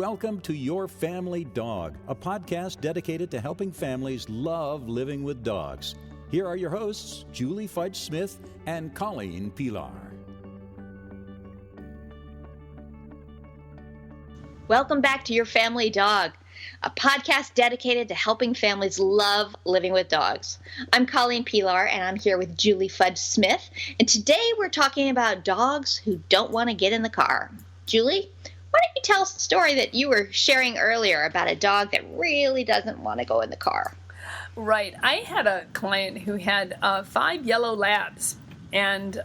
welcome to Your Family Dog, a podcast dedicated to helping families love living with dogs. Here are your hosts, Julie Fudge Smith and Colleen Pelar. Welcome back to Your Family Dog, a podcast dedicated to helping families love living with dogs. I'm Colleen Pelar, and I'm here with Julie Fudge Smith, and today we're talking about dogs who don't want to get in the car. Julie, why don't you tell us the story that you were sharing earlier about a dog that really doesn't want to go in the car? Right. I had a client who had 5 yellow labs, and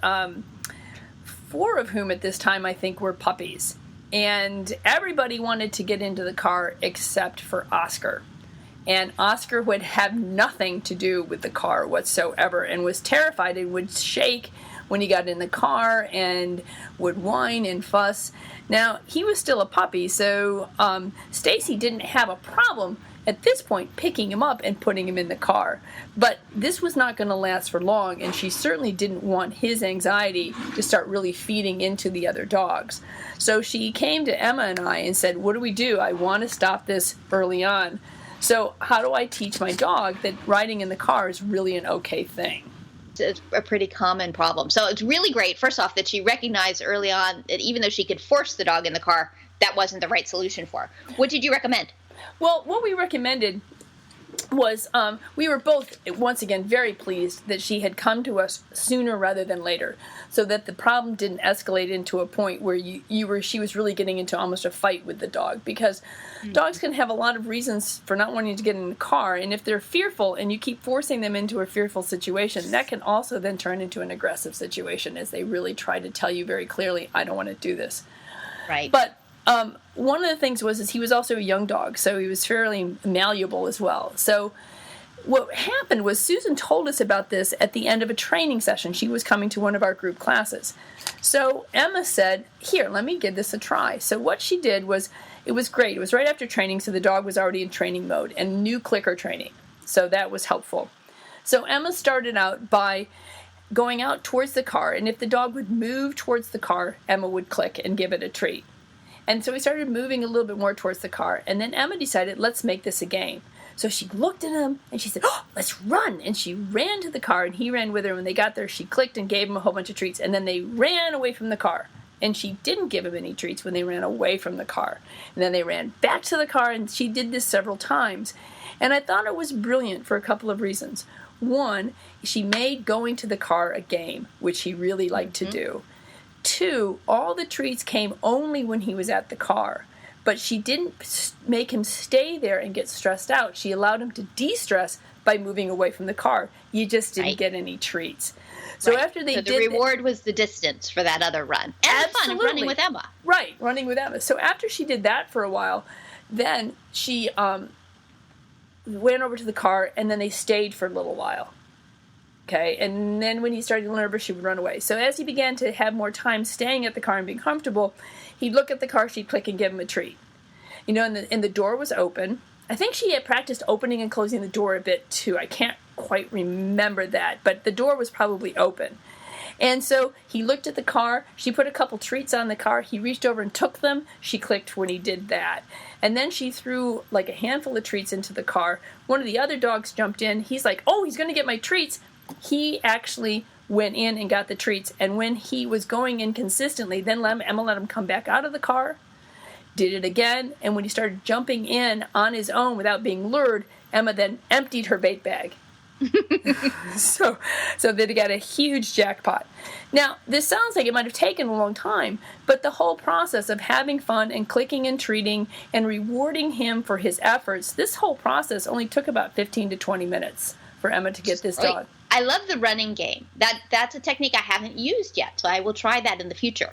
4 of whom at this time I think were puppies. And everybody wanted to get into the car except for Oscar. And Oscar would have nothing to do with the car whatsoever and was terrified and would shake when he got in the car and would whine and fuss. Now, he was still a puppy, so Stacy didn't have a problem at this point picking him up and putting him in the car. But this was not going to last for long, and she certainly didn't want his anxiety to start really feeding into the other dogs. So she came to Emma and I and said, what do we do? I want to stop this early on. So how do I teach my dog that riding in the car is really an okay thing? It's a pretty common problem. So it's really great, first off, that she recognized early on that even though she could force the dog in the car, that wasn't the right solution for her. What did you recommend? Well, what we recommended was we were both, once again, very pleased that she had come to us sooner rather than later, so that the problem didn't escalate into a point where she was really getting into almost a fight with the dog, because dogs can have a lot of reasons for not wanting to get in the car, and if they're fearful and you keep forcing them into a fearful situation, that can also then turn into an aggressive situation as they really try to tell you very clearly, I don't want to do this. Right. But one of the things was he was also a young dog, so he was fairly malleable as well. So what happened was Susan told us about this at the end of a training session. She was coming to one of our group classes. So Emma said, here, let me give this a try. So what she did was, it was great. It was right after training, so the dog was already in training mode and new clicker training. So that was helpful. So Emma started out by going out towards the car, and if the dog would move towards the car, Emma would click and give it a treat. And so we started moving a little bit more towards the car. And then Emma decided, let's make this a game. So she looked at him and she said, oh, let's run. And she ran to the car and he ran with her. When they got there, she clicked and gave him a whole bunch of treats. And then they ran away from the car. And she didn't give him any treats when they ran away from the car. And then they ran back to the car, and she did this several times. And I thought it was brilliant for a couple of reasons. One, she made going to the car a game, which he really liked to do. 2, all the treats came only when he was at the car, but she didn't make him stay there and get stressed out. She allowed him to de-stress by moving away from the car. You just didn't get any treats. So after they did, the reward was the distance for that other run. And the fun of running with Emma. Right, running with Emma. So after she did that for a while, then she went over to the car, and then they stayed for a little while. Okay, and then when he started to get nervous, she would run away. So as he began to have more time staying at the car and being comfortable, he'd look at the car, she'd click and give him a treat. You know, and the door was open. I think she had practiced opening and closing the door a bit too. I can't quite remember that, but the door was probably open. And so he looked at the car, she put a couple treats on the car, he reached over and took them, she clicked when he did that. And then she threw like a handful of treats into the car. One of the other dogs jumped in, he's like, oh, he's going to get my treats. He actually went in and got the treats, and when he was going in consistently, then Emma let him come back out of the car, did it again, and when he started jumping in on his own without being lured, Emma then emptied her bait bag. so they got a huge jackpot. Now, this sounds like it might have taken a long time, but the whole process of having fun and clicking and treating and rewarding him for his efforts, this whole process only took about 15 to 20 minutes for Emma to get this dog. I love the running game. That's a technique I haven't used yet, so I will try that in the future.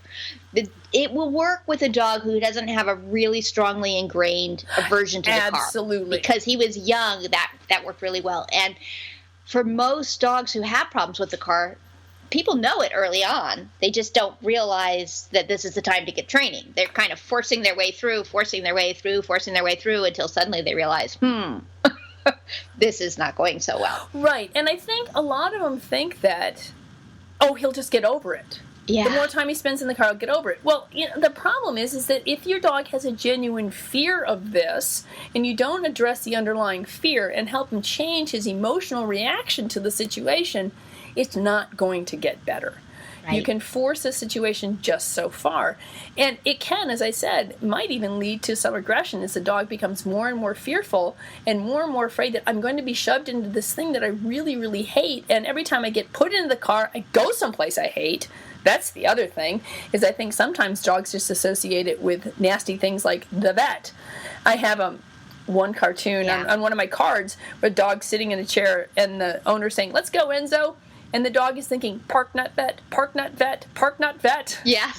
It will work with a dog who doesn't have a really strongly ingrained aversion to the car. Absolutely. Because he was young, that worked really well. And for most dogs who have problems with the car, people know it early on. They just don't realize that this is the time to get training. They're kind of forcing their way through until suddenly they realize, this is not going so well. Right. And I think a lot of them think that, oh, he'll just get over it. Yeah. The more time he spends in the car, he'll get over it. Well, the problem is that if your dog has a genuine fear of this, and you don't address the underlying fear and help him change his emotional reaction to the situation, it's not going to get better. Right. You can force a situation just so far. And it can, as I said, might even lead to some aggression as the dog becomes more and more fearful and more afraid that I'm going to be shoved into this thing that I really, really hate. And every time I get put into the car, I go someplace I hate. That's the other thing, is I think sometimes dogs just associate it with nasty things like the vet. I have one cartoon on one of my cards where a dog's sitting in a chair and the owner's saying, "Let's go, Enzo." And the dog is thinking, "Park not vet, park not vet, park not vet." Yeah,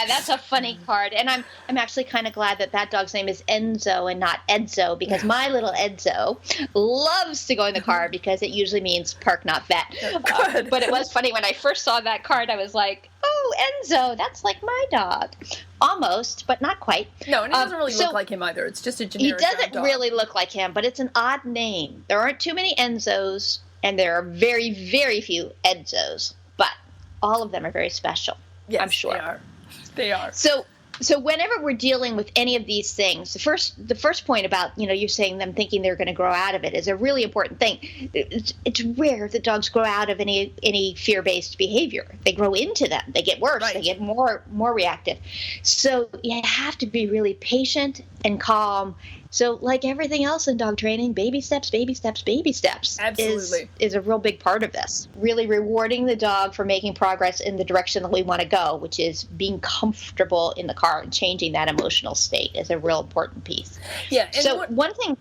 that's a funny card. And I'm actually kind of glad that dog's name is Enzo and not Edzo, because my little Edzo loves to go in the car because it usually means park not vet. Good. But it was funny when I first saw that card, I was like, "Oh, Enzo, that's like my dog." Almost, but not quite. No, and it doesn't really look like him either. It's just a generic dog. He doesn't really look like him, but it's an odd name. There aren't too many Enzos. And there are very, very few Edzos, but all of them are very special. Yes, I'm sure. They are. So whenever we're dealing with any of these things, the first point about, you're saying them thinking they're going to grow out of it is a really important thing. It's rare that dogs grow out of any fear-based behavior. They grow into them. They get worse. Right. They get more reactive. So you have to be really patient and calm. So like everything else in dog training, baby steps, baby steps, baby steps is a real big part of this. Really rewarding the dog for making progress in the direction that we want to go, which is being comfortable in the car and changing that emotional state is a real important piece. Yeah. And so one thing...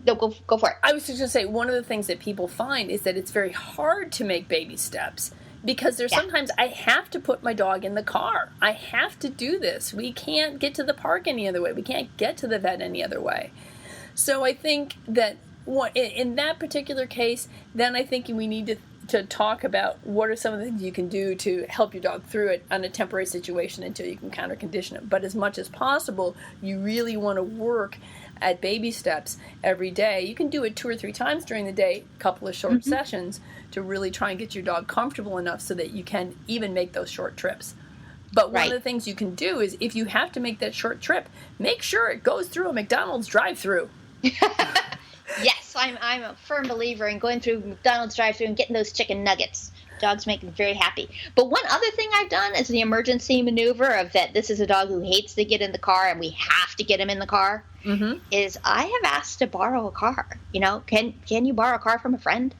No, go for it. I was just going to say, one of the things that people find is that it's very hard to make baby steps. Because there's sometimes I have to put my dog in the car. I have to do this. We can't get to the park any other way. We can't get to the vet any other way. So I think that in that particular case, then I think we need to talk about what are some of the things you can do to help your dog through it on a temporary situation until you can counter condition it. But as much as possible, you really want to work at baby steps every day. You can do it 2 or 3 times during the day, a couple of short sessions, to really try and get your dog comfortable enough so that you can even make those short trips. But one of the things you can do is, if you have to make that short trip, make sure it goes through a McDonald's drive-thru. Yes, I'm a firm believer in going through McDonald's drive-thru and getting those chicken nuggets. Dogs make me very happy. But one other thing I've done is the emergency maneuver of that this is a dog who hates to get in the car and we have to get him in the car, is I have asked to borrow a car. Can you borrow a car from a friend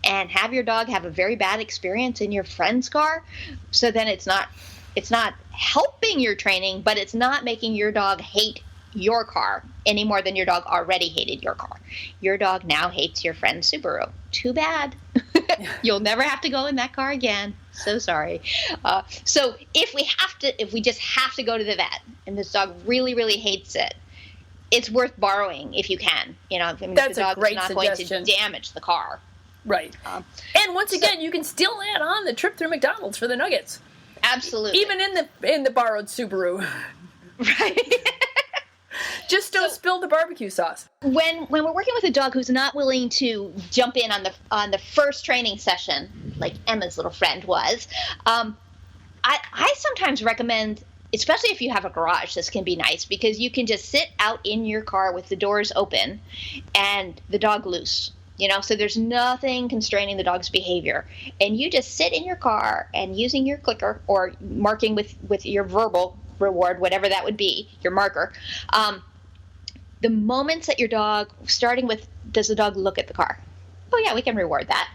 and have your dog have a very bad experience in your friend's car? So then it's not helping your training, but it's not making your dog hate your car any more than your dog already hated your car. Your dog now hates your friend's Subaru. Too bad. You'll never have to go in that car again. So sorry. So if we just have to go to the vet and this dog really, really hates it, it's worth borrowing if you can. That's the dog a great is not suggestion. going to damage the car. Right. And once again, you can still add on the trip through McDonald's for the nuggets. Absolutely. Even in the borrowed Subaru. Right. Just don't spill the barbecue sauce. When we're working with a dog who's not willing to jump in on the first training session, like Emma's little friend was, I sometimes recommend, especially if you have a garage, this can be nice because you can just sit out in your car with the doors open and the dog loose. So there's nothing constraining the dog's behavior. And you just sit in your car and using your clicker or marking with your verbal reward, whatever that would be, your marker. The moments that your dog, starting with, does the dog look at the car? Oh yeah, we can reward that.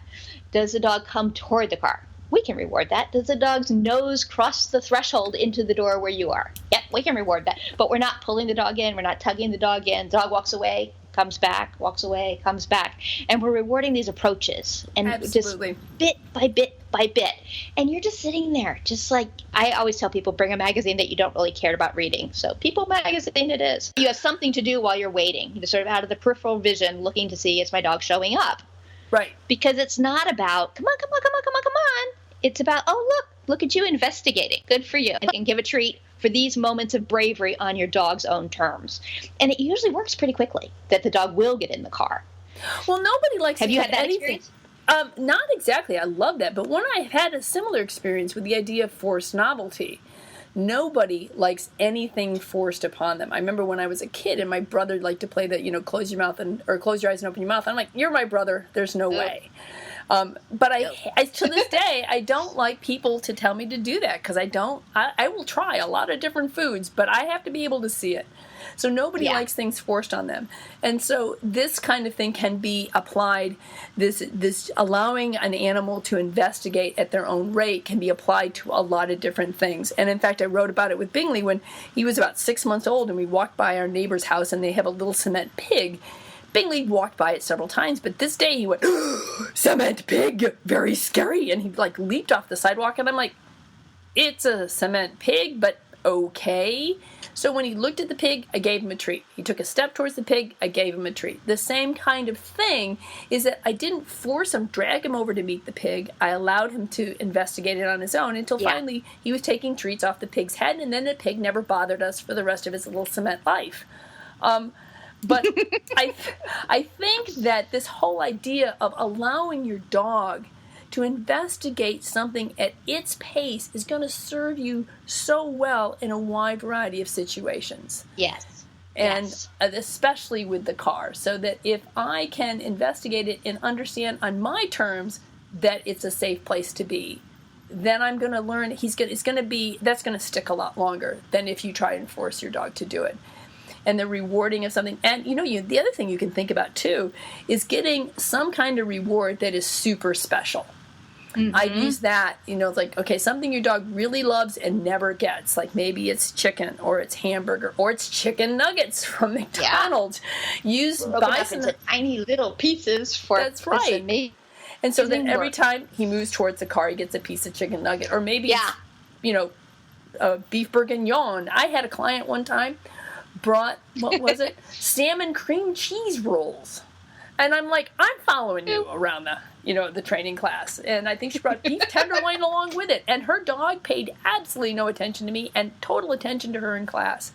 Does the dog come toward the car? We can reward that. Does the dog's nose cross the threshold into the door where you are? Yep, we can reward that. But we're not pulling the dog in. We're not tugging the dog in. The dog walks away, comes back, walks away, comes back. And we're rewarding these approaches. And Absolutely. Just bit by bit by bit. And you're just sitting there, just like I always tell people, bring a magazine that you don't really care about reading. So People magazine it is. You have something to do while you're waiting. You're sort of out of the peripheral vision looking to see, is my dog showing up? Right. Because it's not about, come on. It's about, look at you investigating. Good for you. And give a treat for these moments of bravery on your dog's own terms. And it usually works pretty quickly that the dog will get in the car. Well, nobody likes Have to you have had that anything. experience? Not exactly. I love that. But when I had a similar experience with the idea of forced novelty, nobody likes anything forced upon them. I remember when I was a kid and my brother liked to play the, close your mouth or close your eyes and open your mouth. I'm like, you're my brother. There's no way. But I to this day, I don't like people to tell me to do that because I will try a lot of different foods, but I have to be able to see it. So nobody likes things forced on them. And so this kind of thing can be applied, this allowing an animal to investigate at their own rate can be applied to a lot of different things. And in fact, I wrote about it with Bingley when he was about 6 months old and we walked by our neighbor's house and they have a little cement pig. Bingley walked by it several times, but this day he went, cement pig, very scary. And he leaped off the sidewalk and I'm like, it's a cement pig, but okay. So when he looked at the pig, I gave him a treat. He took a step towards the pig, I gave him a treat. The same kind of thing is that I didn't force him, drag him over to meet the pig. I allowed him to investigate it on his own until finally he was taking treats off the pig's head, and then the pig never bothered us for the rest of his little cement life. But I think that this whole idea of allowing your dog to investigate something at its pace is going to serve you so well in a wide variety of situations. Yes. And especially with the car, so that if I can investigate it and understand on my terms that it's a safe place to be, then I'm going to learn that's going to stick a lot longer than if you try and force your dog to do it. And the rewarding of something. And, the other thing you can think about, too, is getting some kind of reward that is super special. Mm-hmm. I use that, it's like, okay, something your dog really loves and never gets. Like maybe it's chicken or it's hamburger or it's chicken nuggets from McDonald's. Buy some into tiny little pieces for That's right. And so then every time he moves towards the car, he gets a piece of chicken nugget. Or maybe it's, a beef bourguignon. I had a client one time brought, what was it? Salmon cream cheese rolls. And I'm like, I'm following you around the training class. And I think she brought beef tenderloin along with it. And her dog paid absolutely no attention to me and total attention to her in class.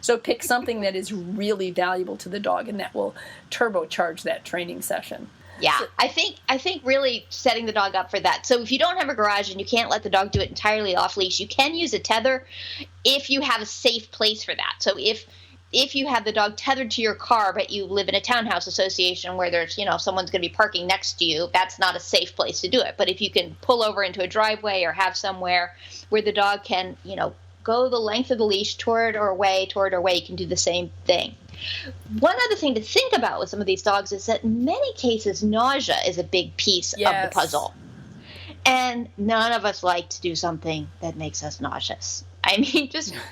So pick something that is really valuable to the dog and that will turbocharge that training session. Yeah, so, I think really setting the dog up for that. So if you don't have a garage and you can't let the dog do it entirely off leash, you can use a tether if you have a safe place for that. So if you have the dog tethered to your car, but you live in a townhouse association where there's, someone's going to be parking next to you, that's not a safe place to do it. But if you can pull over into a driveway or have somewhere where the dog can, go the length of the leash toward or away, you can do the same thing. One other thing to think about with some of these dogs is that in many cases, nausea is a big piece of the puzzle. And none of us like to do something that makes us nauseous. I mean,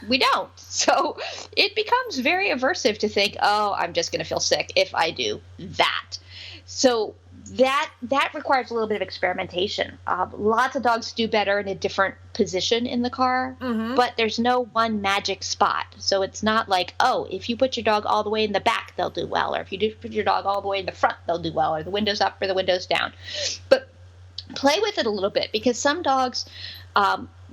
we don't. So it becomes very aversive to think, oh, I'm just going to feel sick if I do that. So that requires a little bit of experimentation. Lots of dogs do better in a different position in the car, but there's no one magic spot. So it's not like, oh, if you put your dog all the way in the back, they'll do well. Or if you put your dog all the way in the front, they'll do well. Or the windows up or the windows down. But play with it a little bit because some dogs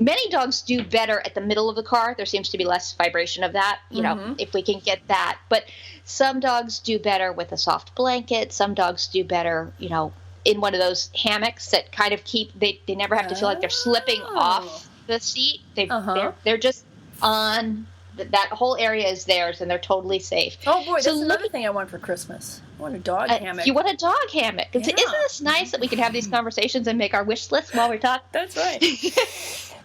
many dogs do better at the middle of the car. There seems to be less vibration of that, if we can get that. But some dogs do better with a soft blanket. Some dogs do better, in one of those hammocks that kind of they never have to feel like they're slipping off the seat. They're just on. That whole area is theirs, and they're totally safe. Oh, boy, that's another thing I want for Christmas. I want a dog hammock. You want a dog hammock. Yeah. Isn't this nice that we can have these conversations and make our wish list while we're talking? That's right.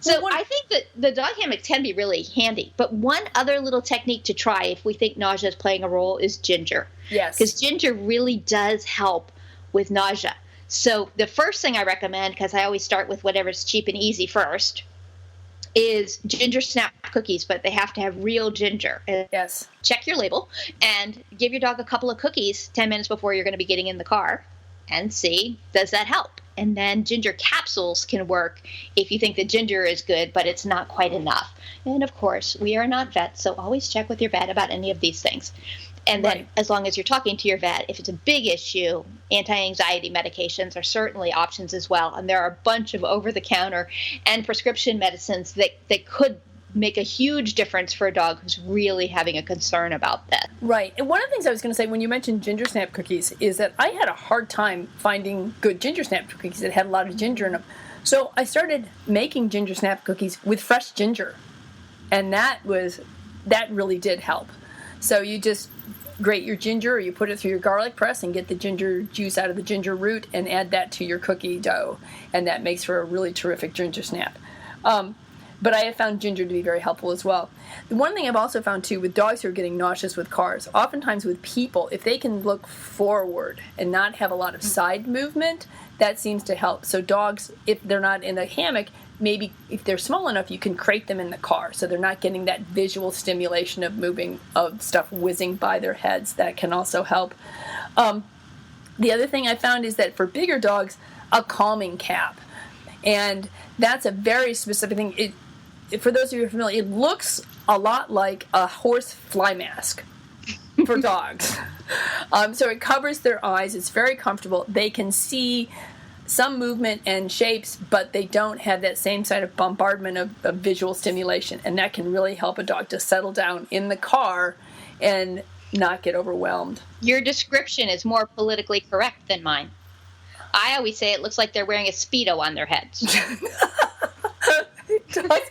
So I think that the dog hammock can be really handy. But one other little technique to try if we think nausea is playing a role is ginger. Yes. Because ginger really does help with nausea. So the first thing I recommend, because I always start with whatever's cheap and easy first, is ginger snap cookies, but they have to have real ginger. Yes. Check your label and give your dog a couple of cookies 10 minutes before you're going to be getting in the car and see, does that help? And then ginger capsules can work if you think the ginger is good, but it's not quite enough. And of course, we are not vets, so always check with your vet about any of these things. And then as long as you're talking to your vet, if it's a big issue, anti-anxiety medications are certainly options as well. And there are a bunch of over-the-counter and prescription medicines that could make a huge difference for a dog who's really having a concern about that. Right. And one of the things I was going to say when you mentioned ginger snap cookies is that I had a hard time finding good ginger snap cookies that had a lot of ginger in them. So I started making ginger snap cookies with fresh ginger. And that really did help. So you just grate your ginger, or you put it through your garlic press and get the ginger juice out of the ginger root and add that to your cookie dough. And that makes for a really terrific ginger snap. But I have found ginger to be very helpful as well. The one thing I've also found, too, with dogs who are getting nauseous with cars, oftentimes with people, if they can look forward and not have a lot of side movement, that seems to help. So dogs, if they're not in a hammock, maybe if they're small enough, you can crate them in the car so they're not getting that visual stimulation of moving, of stuff whizzing by their heads. That can also help. The other thing I found is that for bigger dogs, a calming cap. And that's a very specific thing. For those of you who are familiar, it looks a lot like a horse fly mask for dogs. So it covers their eyes. It's very comfortable. They can see some movement and shapes, but they don't have that same side of bombardment of visual stimulation. And that can really help a dog to settle down in the car and not get overwhelmed. Your description is more politically correct than mine. I always say it looks like they're wearing a Speedo on their heads. It does.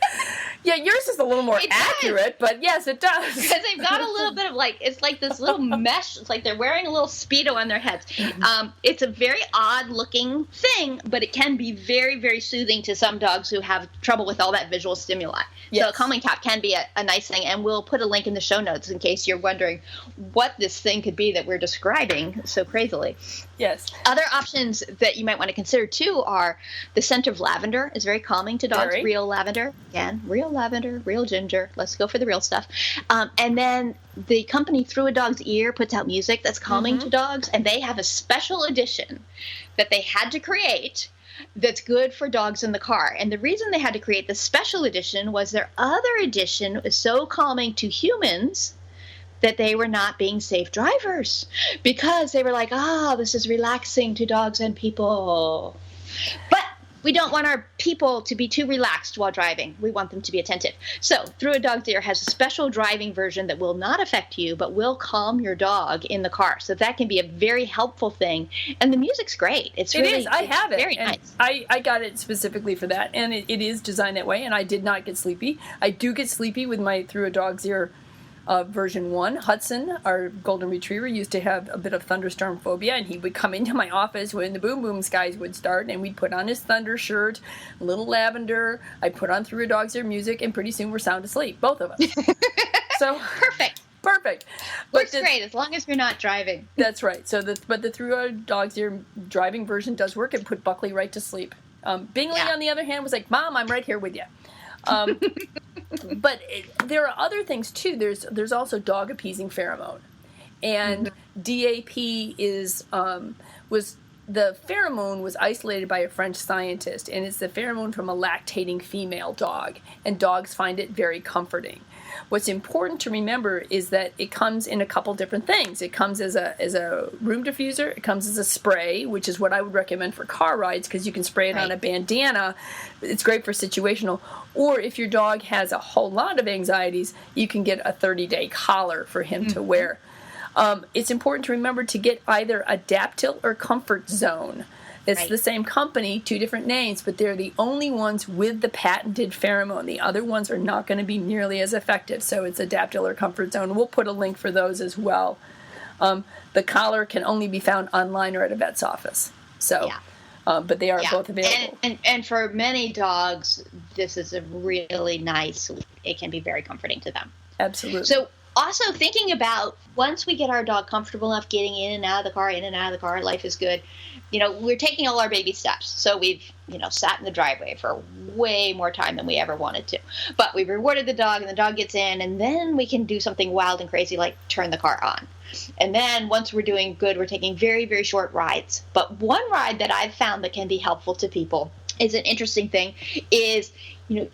Yeah, yours is a little more accurate, but yes, it does. Because they've got a little bit of it's like this little mesh. It's like they're wearing a little Speedo on their heads. It's a very odd looking thing, but it can be very, very soothing to some dogs who have trouble with all that visual stimuli. Yes. So a calming cap can be a nice thing, and we'll put a link in the show notes in case you're wondering what this thing could be that we're describing so crazily. Yes. Other options that you might want to consider, too, are the scent of lavender is very calming to dogs. Very. Real lavender. Again, real lavender, real ginger. Let's go for the real stuff. And then the company Through a Dog's Ear puts out music that's calming to dogs, and they have a special edition that they had to create that's good for dogs in the car. And the reason they had to create the special edition was their other edition was so calming to humans that they were not being safe drivers because they were like, this is relaxing to dogs and people. But we don't want our people to be too relaxed while driving. We want them to be attentive. So Through a Dog's Ear has a special driving version that will not affect you, but will calm your dog in the car. So that can be a very helpful thing. And the music's great. It is. I have it. Very and nice. I got it specifically for that. And it is designed that way. And I did not get sleepy. I do get sleepy with my Through a Dog's Ear version 1. Hudson, our golden retriever, used to have a bit of thunderstorm phobia, and he would come into my office when the boom boom skies would start, and we'd put on his thunder shirt, a little lavender. I'd put on Through a Dog's Ear music, and pretty soon we're sound asleep, both of us. So Perfect. Works great as long as you're not driving. That's right. So the Through a Dog's Ear driving version does work. It put Buckley right to sleep. Bingley, on the other hand, was like, Mom, I'm right here with you. But there are other things too. There's also dog appeasing pheromone, and DAP was the pheromone was isolated by a French scientist, and it's the pheromone from a lactating female dog, and dogs find it very comforting. What's important to remember is that it comes in a couple different things. It comes as a room diffuser. It comes as a spray, which is what I would recommend for car rides because you can spray it on a bandana. It's great for situational. Or if your dog has a whole lot of anxieties, you can get a 30-day collar for him to wear. It's important to remember to get either a Daptil or Comfort Zone. It's the same company, two different names, but they're the only ones with the patented pheromone. The other ones are not going to be nearly as effective, so it's a Daptil or Comfort Zone. We'll put a link for those as well. The collar can only be found online or at a vet's office. So, but they are both available. And for many dogs, this is a really nice, it can be very comforting to them. Absolutely. So also thinking about once we get our dog comfortable enough getting in and out of the car, life is good. We're taking all our baby steps. So we've, sat in the driveway for way more time than we ever wanted to. But we've rewarded the dog, and the dog gets in, and then we can do something wild and crazy like turn the car on. And then once we're doing good, we're taking very, very short rides. But one ride that I've found that can be helpful to people is an interesting thing is,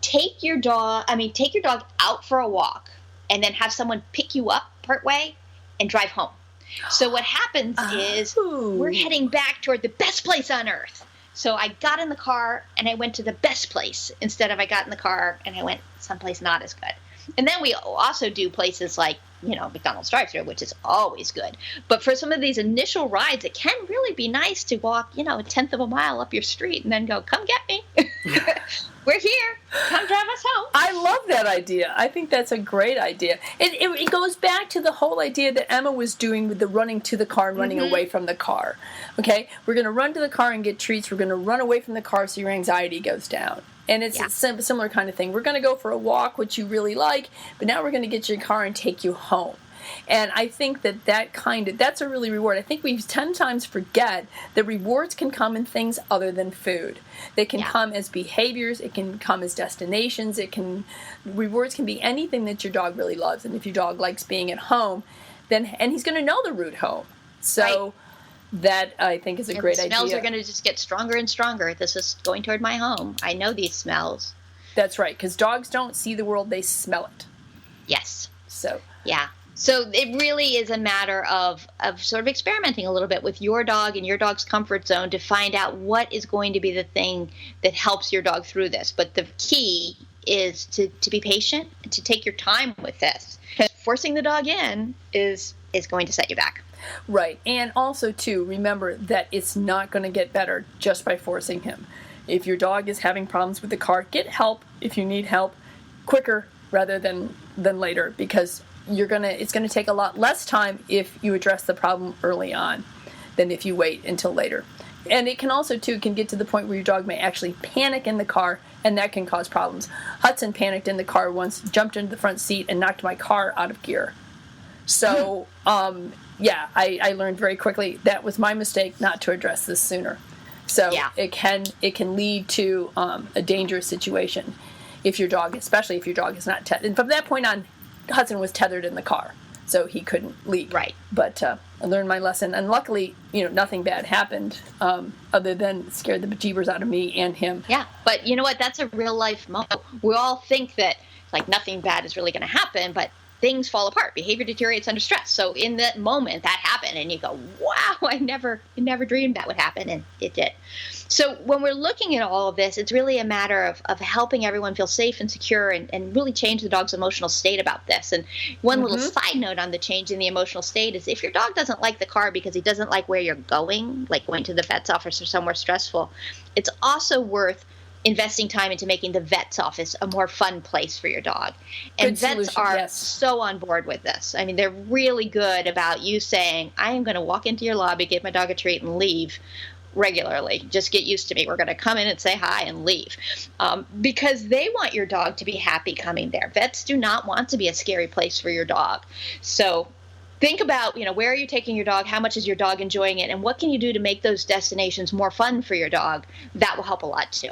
take your dog out for a walk and then have someone pick you up partway and drive home. So what happens is we're heading back toward the best place on earth. So I got in the car and I went to the best place instead of I got in the car and I went someplace not as good. And then we also do places like, McDonald's drive-thru, which is always good. But for some of these initial rides, it can really be nice to walk, a tenth of a mile up your street and then go, come get me. We're here. Come drive us home. I love that idea. I think that's a great idea. It goes back to the whole idea that Emma was doing with the running to the car and running away from the car. Okay? We're going to run to the car and get treats. We're going to run away from the car so your anxiety goes down. And it's a similar kind of thing. We're going to go for a walk, which you really like, but now we're going to get your car and take you home. And I think that's a really reward. I think we 10 times forget that rewards can come in things other than food. They can come as behaviors. It can come as destinations. Rewards can be anything that your dog really loves. And if your dog likes being at home, and he's going to know the route home. So that, I think, is a great idea. The smells are going to just get stronger and stronger. This is going toward my home. I know these smells. That's right, because dogs don't see the world, they smell it. Yes. So. Yeah. So it really is a matter of sort of experimenting a little bit with your dog and your dog's comfort zone to find out what is going to be the thing that helps your dog through this. But the key is to be patient and to take your time with this. Because forcing the dog in is going to set you back. Right. And also, too, remember that it's not going to get better just by forcing him. If your dog is having problems with the car, get help if you need help quicker rather than later, because it's going to take a lot less time if you address the problem early on than if you wait until later. And it can also, too, get to the point where your dog may actually panic in the car, and that can cause problems. Hudson panicked in the car once, jumped into the front seat, and knocked my car out of gear. So, I learned very quickly that was my mistake not to address this sooner. So it can lead to a dangerous situation especially if your dog is not tethered. And from that point on, Hudson was tethered in the car, so he couldn't leave. Right. But I learned my lesson, and luckily, nothing bad happened other than scared the bejeebers out of me and him. Yeah, but you know what? That's a real life motto. We all think that nothing bad is really going to happen, but things fall apart. Behavior deteriorates under stress. So in that moment, that happened, and you go, wow, I never dreamed that would happen, and it did. So when we're looking at all of this, it's really a matter of helping everyone feel safe and secure and really change the dog's emotional state about this. And one little side note on the change in the emotional state is if your dog doesn't like the car because he doesn't like where you're going, like going to the vet's office or somewhere stressful, it's also worth investing time into making the vet's office a more fun place for your dog. And vets are so on board with this. I mean, they're really good about you saying, I am going to walk into your lobby, give my dog a treat, and leave regularly. Just get used to me. We're going to come in and say hi and leave. Because they want your dog to be happy coming there. Vets do not want to be a scary place for your dog. So think about, where are you taking your dog? How much is your dog enjoying it? And what can you do to make those destinations more fun for your dog? That will help a lot too.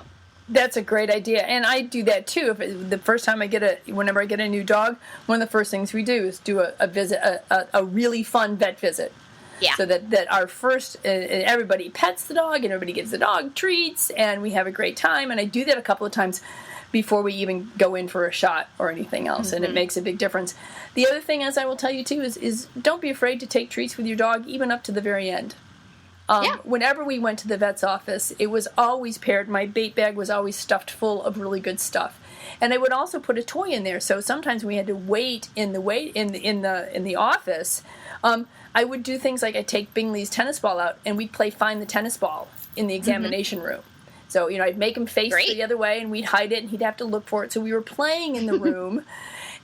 That's a great idea, and I do that too. The first time whenever I get a new dog, one of the first things we do is do a visit, a really fun vet visit. Yeah. So that our first, everybody pets the dog, and everybody gives the dog treats, and we have a great time. And I do that a couple of times before we even go in for a shot or anything else, and it makes a big difference. The other thing, as I will tell you too, is don't be afraid to take treats with your dog, even up to the very end. Whenever we went to the vet's office, it was always paired. My bait bag was always stuffed full of really good stuff, and I would also put a toy in there. So sometimes we had to wait in the office. I would do things like I'd take Bingley's tennis ball out, and we'd play find the tennis ball in the examination room. So I'd make him face the other way, and we'd hide it, and he'd have to look for it. So we were playing in the room,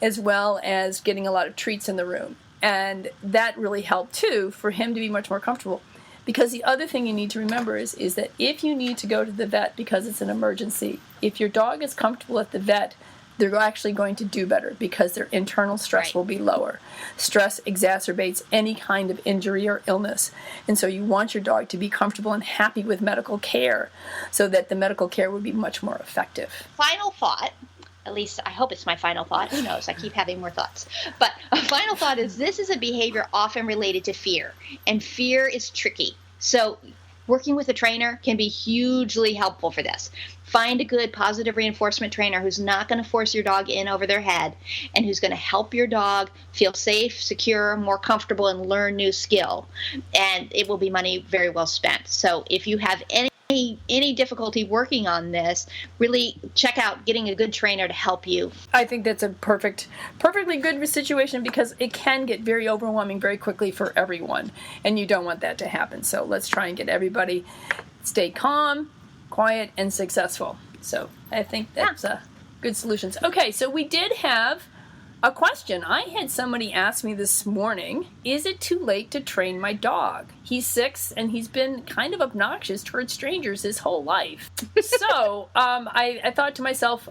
as well as getting a lot of treats in the room, and that really helped too for him to be much more comfortable. Because the other thing you need to remember is that if you need to go to the vet because it's an emergency, if your dog is comfortable at the vet, they're actually going to do better because their internal stress will be lower. Stress exacerbates any kind of injury or illness. And so you want your dog to be comfortable and happy with medical care so that the medical care would be much more effective. Final thought. At least I hope it's my final thought. Who knows? I keep having more thoughts. But a final thought is this is a behavior often related to fear. And fear is tricky. So working with a trainer can be hugely helpful for this. Find a good positive reinforcement trainer who's not going to force your dog in over their head and who's going to help your dog feel safe, secure, more comfortable, and learn new skill. And it will be money very well spent. So if you have any any difficulty working on this, really check out getting a good trainer to help you. I think that's a perfectly good situation, because it can get very overwhelming very quickly for everyone, and you don't want that to happen. So let's try and get everybody stay calm, quiet, and successful. So I think that's good solutions. Okay, so we did have a question. I had somebody ask me this morning, is it too late to train my dog? He's 6 and he's been kind of obnoxious towards strangers his whole life. So I thought to myself,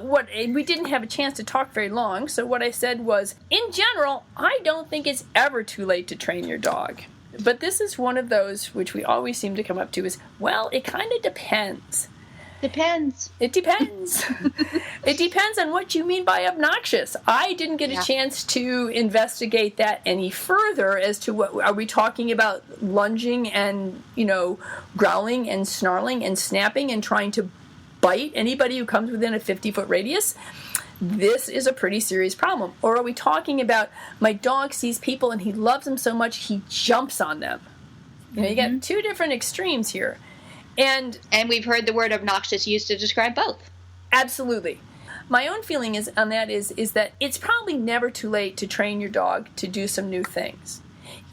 we didn't have a chance to talk very long, so what I said was, in general, I don't think it's ever too late to train your dog. But this is one of those which we always seem to come up to is, well, it kind of depends. Depends. It depends. It depends on what you mean by obnoxious. I didn't get a chance to investigate that any further as to what are we talking about, lunging and, growling and snarling and snapping and trying to bite anybody who comes within a 50-foot radius. This is a pretty serious problem. Or are we talking about my dog sees people and he loves them so much he jumps on them? You got two different extremes here. And we've heard the word obnoxious used to describe both. Absolutely. My own feeling is that it's probably never too late to train your dog to do some new things.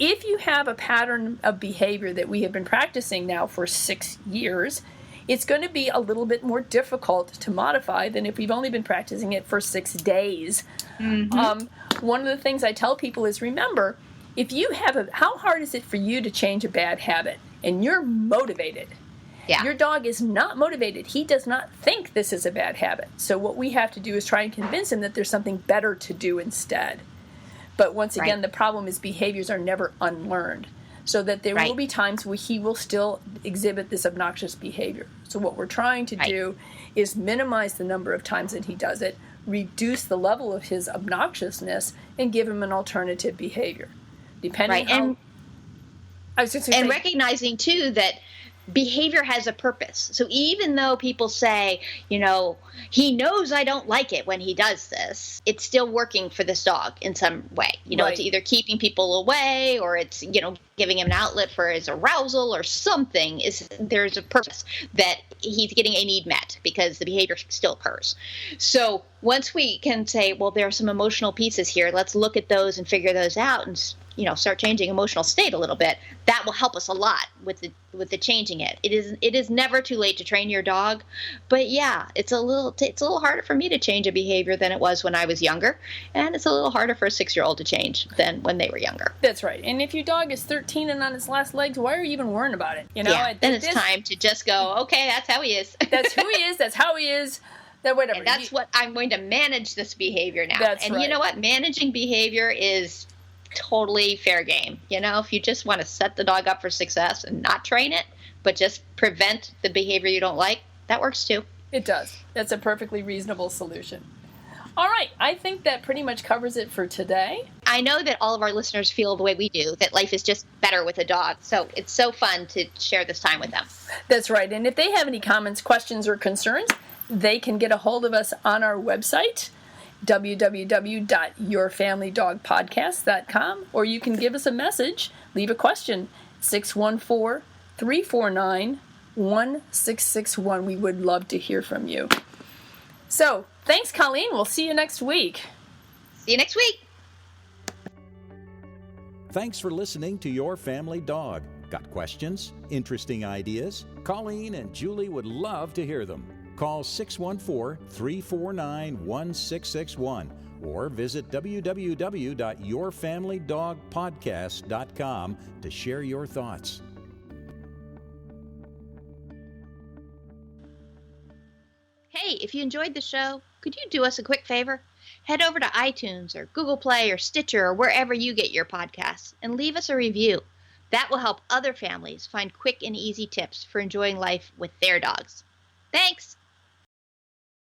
If you have a pattern of behavior that we have been practicing now for 6 years, it's going to be a little bit more difficult to modify than if we've only been practicing it for 6 days. One of the things I tell people is, remember, if you have how hard is it for you to change a bad habit? And you're motivated. Yeah. Your dog is not motivated. He does not think this is a bad habit. So what we have to do is try and convince him that there's something better to do instead. But once again, the problem is behaviors are never unlearned. So that there will be times where he will still exhibit this obnoxious behavior. So what we're trying to do is minimize the number of times that he does it, reduce the level of his obnoxiousness, and give him an alternative behavior. Depending on and recognizing too that behavior has a purpose. So even though people say, he knows I don't like it when he does this, it's still working for this dog in some way. It's either keeping people away, or it's, giving him an outlet for his arousal or something. There's a purpose that he's getting a need met because the behavior still occurs. So once we can say, well, there are some emotional pieces here, let's look at those and figure those out and start changing emotional state a little bit, that will help us a lot with the changing it. It is never too late to train your dog, but it's a little harder for me to change a behavior than it was when I was younger, and it's a little harder for a 6-year-old to change than when they were younger. That's right. And if your dog is 13 and on its last legs, why are you even worrying about it? Then it's time to just go, okay, that's how he is. That's who he is. That's how he is. Whatever. And that's what I'm going to manage this behavior now. That's right. You know what? Managing behavior is totally fair game. If you just want to set the dog up for success and not train it, but just prevent the behavior you don't like, that works too. It does. That's a perfectly reasonable solution. All right. I think that pretty much covers it for today. I know that all of our listeners feel the way we do, that life is just better with a dog. So it's so fun to share this time with them. That's right. And if they have any comments, questions, or concerns, they can get a hold of us on our website, www.yourfamilydogpodcast.com, or you can give us a message, leave a question, 614-349-1661. We would love to hear from you. So, thanks, Colleen. We'll see you next week. See you next week. Thanks for listening to Your Family Dog. Got questions? Interesting ideas? Colleen and Julie would love to hear them. Call 614-349-1661 or visit www.yourfamilydogpodcast.com to share your thoughts. Hey, if you enjoyed the show, could you do us a quick favor? Head over to iTunes or Google Play or Stitcher or wherever you get your podcasts and leave us a review. That will help other families find quick and easy tips for enjoying life with their dogs. Thanks!